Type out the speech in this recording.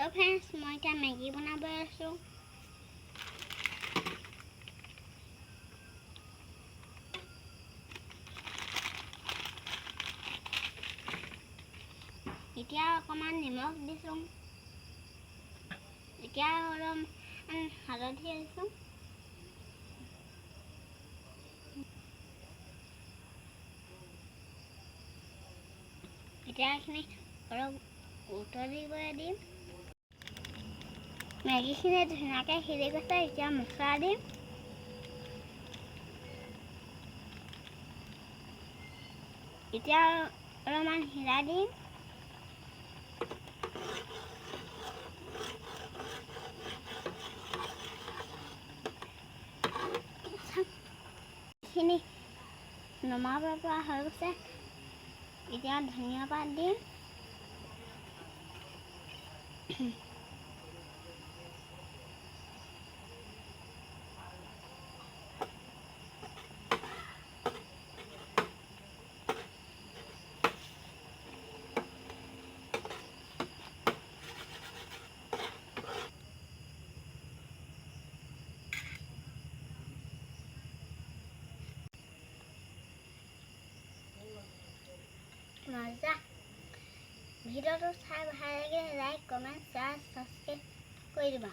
তো ফ্ৰেণ্ডছ মই এতিয়া মেগী বনাব আছোঁ। এতিয়া অকণমান নিমখ দিছোঁ। এতিয়া অলপমান হালধি দিছোঁ। এতিয়া এইখিনি অলপ উতলি গৈ দিম। মেগীখিনি ধুনীয়াকৈ সিজি গৈছে। এতিয়া মছলা দিম। এতিয়া অলপমান হিলাই দিম। এইখিনি নমাব পৰা হৈ গৈছে। এতিয়া ধনিয়া পাত দিম। মজা। ভিডিঅ'টো চাই ভাল লাগিলে লাইক, কমেণ্ট, শ্বেয়াৰ, ছাবস্ক্ৰাইব কৰি দিবা।